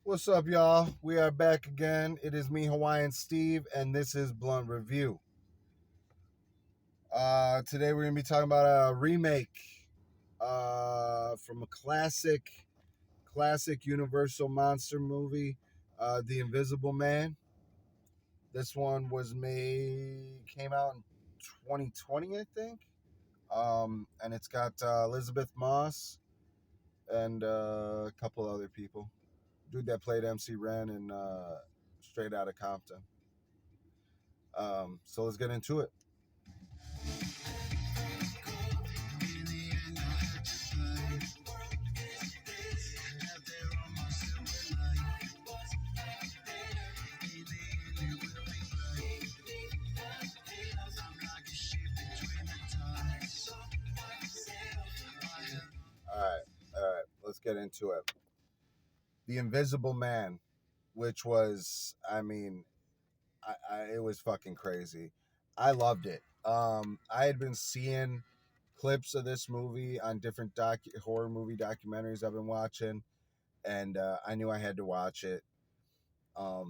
What's up, y'all? We are back again. It is me, Hawaiian Steve, and this is Blunt Review. Today we're gonna be talking about a remake from a classic Universal monster movie, The Invisible Man. This one came out in 2020, I think, and it's got Elizabeth Moss and a couple other people. Dude that played MC Ren in Straight Outta Compton. So let's get into it. All right, let's get into it. The Invisible Man, which was, it was fucking crazy. I loved it. I had been seeing clips of this movie on different horror movie documentaries I've been watching, and I knew I had to watch it. I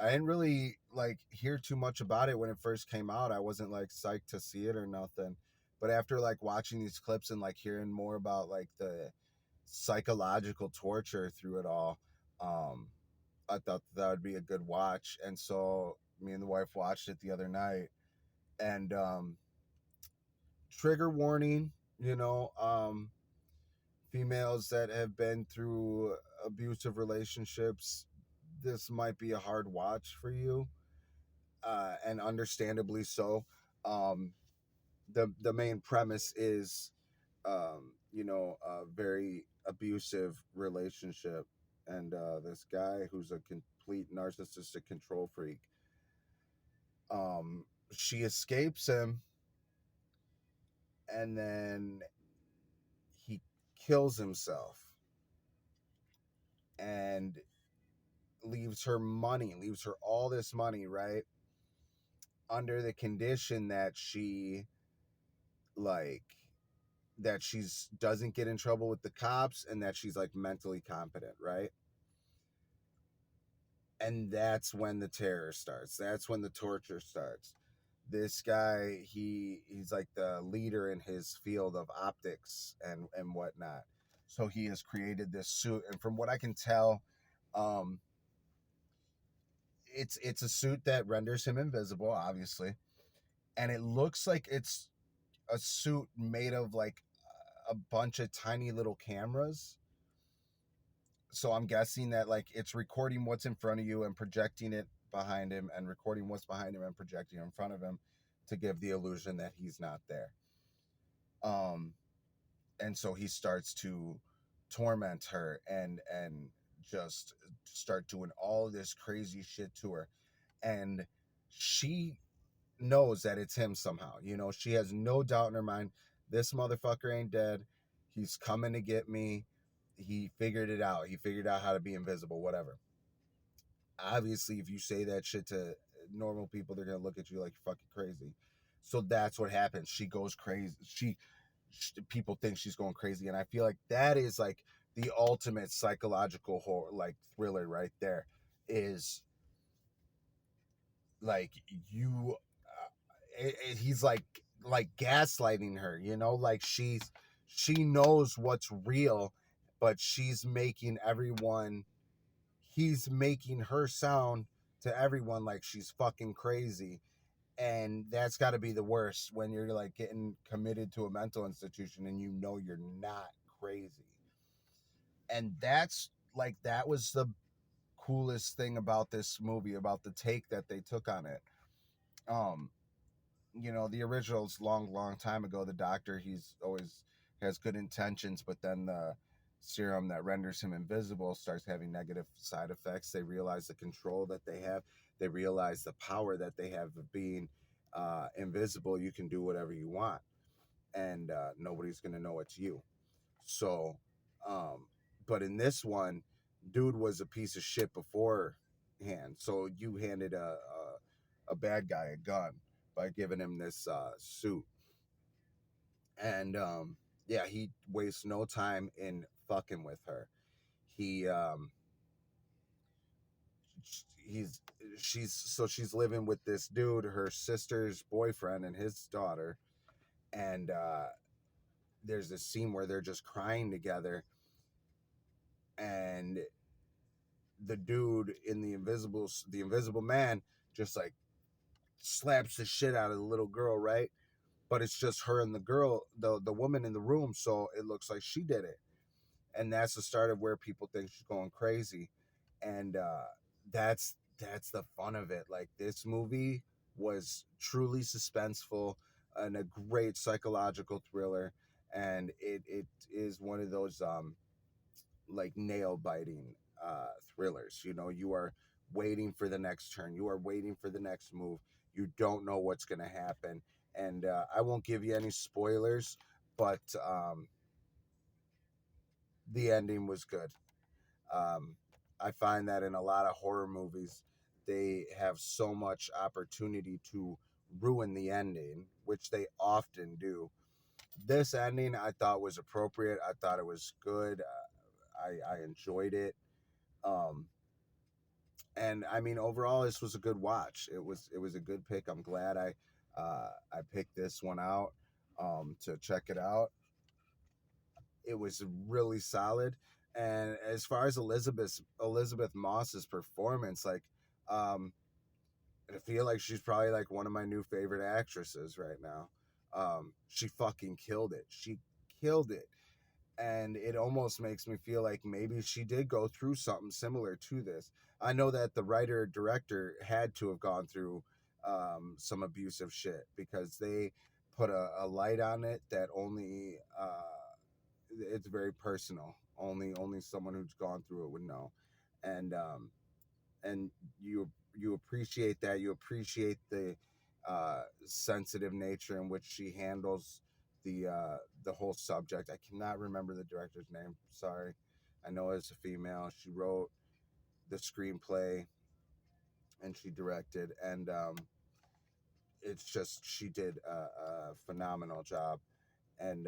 didn't really hear too much about it when it first came out. I wasn't psyched to see it or nothing. But after watching these clips and hearing more about the psychological torture through it all, I thought that would be a good watch. And so me and the wife watched it the other night. And trigger warning, females that have been through abusive relationships, this might be a hard watch for you, and understandably so. The main premise is, a very abusive relationship, and this guy who's a complete narcissistic control freak. She escapes him, and then he kills himself and leaves her all this money, right? Under the condition that she's doesn't get in trouble with the cops and that she's mentally competent, right? And that's when the terror starts. That's when the torture starts. This guy, he's the leader in his field of optics and whatnot. So he has created this suit, and from what I can tell, it's a suit that renders him invisible, obviously, and it looks like it's a suit made of a bunch of tiny little cameras. So I'm guessing that it's recording what's in front of you and projecting it behind him, and recording what's behind him and projecting in front of him to give the illusion that he's not there. And so he starts to torment her and just start doing all this crazy shit to her, and she knows that it's him somehow. She has no doubt in her mind, this motherfucker ain't dead. He's coming to get me. He figured it out. He figured out how to be invisible, whatever. Obviously, if you say that shit to normal people, they're going to look at you like you're fucking crazy. So that's what happens. She goes crazy. People think she's going crazy. And I feel like that is the ultimate psychological horror, thriller right there, is you he's gaslighting her, she knows what's real, but he's making her sound to everyone like she's fucking crazy. And that's got to be the worst, when you're getting committed to a mental institution and you're not crazy. And that was the coolest thing about this movie, about the take that they took on it. The original's long time ago. The doctor, he's always has good intentions, but then the serum that renders him invisible starts having negative side effects. They realize the control that they have. They realize the power that they have of being invisible. You can do whatever you want, and nobody's going to know it's you. So, but in this one, dude was a piece of shit beforehand. So you handed a bad guy a gun by giving him this suit. And yeah, he wastes no time in fucking with her. He he's she's living with this dude, her sister's boyfriend, and his daughter, and there's this scene where they're just crying together, and the dude in the invisible man just like slaps the shit out of the little girl, right? But it's just her and the girl, the woman in the room, so it looks like she did it. And that's the start of where people think she's going crazy. And that's the fun of it. Like, this movie was truly suspenseful and a great psychological thriller, and it is one of those like nail biting thrillers. You know, you are waiting for the next turn, you are waiting for the next move, you don't know what's going to happen. And I won't give you any spoilers, but the ending was good. um, I find that in a lot of horror movies, they have so much opportunity to ruin the ending, which they often do. This ending I thought was appropriate. I thought it was good. I enjoyed it. Um, and I mean, overall, this was a good watch. It was a good pick. I'm glad I picked this one out to check it out. It was really solid. And as far as Elizabeth Moss's performance, like, um, I feel like she's probably like one of my new favorite actresses right now. She fucking killed it. She killed it. And it almost makes me feel like maybe she did go through something similar to this. I know that the writer director had to have gone through some abusive shit, because they put a light on it that only it's very personal. Only someone who's gone through it would know. And and you appreciate that. You appreciate the sensitive nature in which she handles the whole subject. I cannot remember the director's name. Sorry. I know it's a female. She wrote the screenplay and she directed, and it's just, she did a phenomenal job. And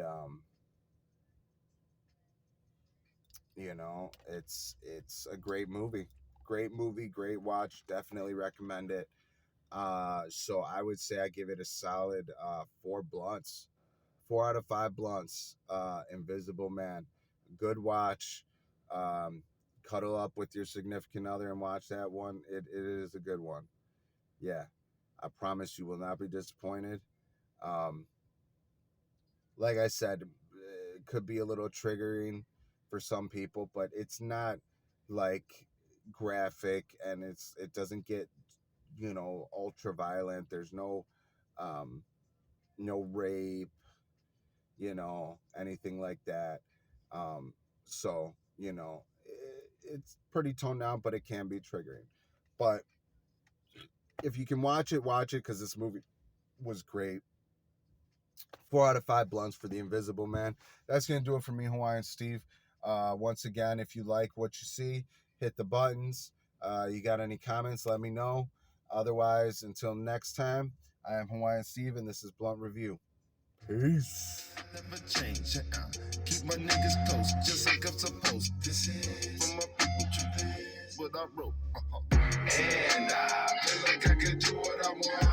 you know, it's a great movie, great watch, definitely recommend it. So I would say I give it a solid 4 blunts, 4 out of 5 blunts. Invisible Man, good watch. um Cuddle up with your significant other and watch that one. It is a good one. Yeah, I promise you will not be disappointed. um like I said, it could be a little triggering for some people, but it's not like graphic, and it doesn't get, you know, ultra violent. There's um no rape, you know, anything like that. So, you know, it's pretty toned down, but it can be triggering. But if you can watch it, because this movie was great. 4 out of 5 blunts for The Invisible Man. That's going to do it for me, Hawaiian Steve. Once again, if you like what you see, hit the buttons. You got any comments, let me know. Otherwise, until next time, I am Hawaiian Steve, and this is Blunt Review. Peace. Never change. Keep my niggas close, just like I'm supposed. This is for my people, what I wrote. And I feel like I can do what I want.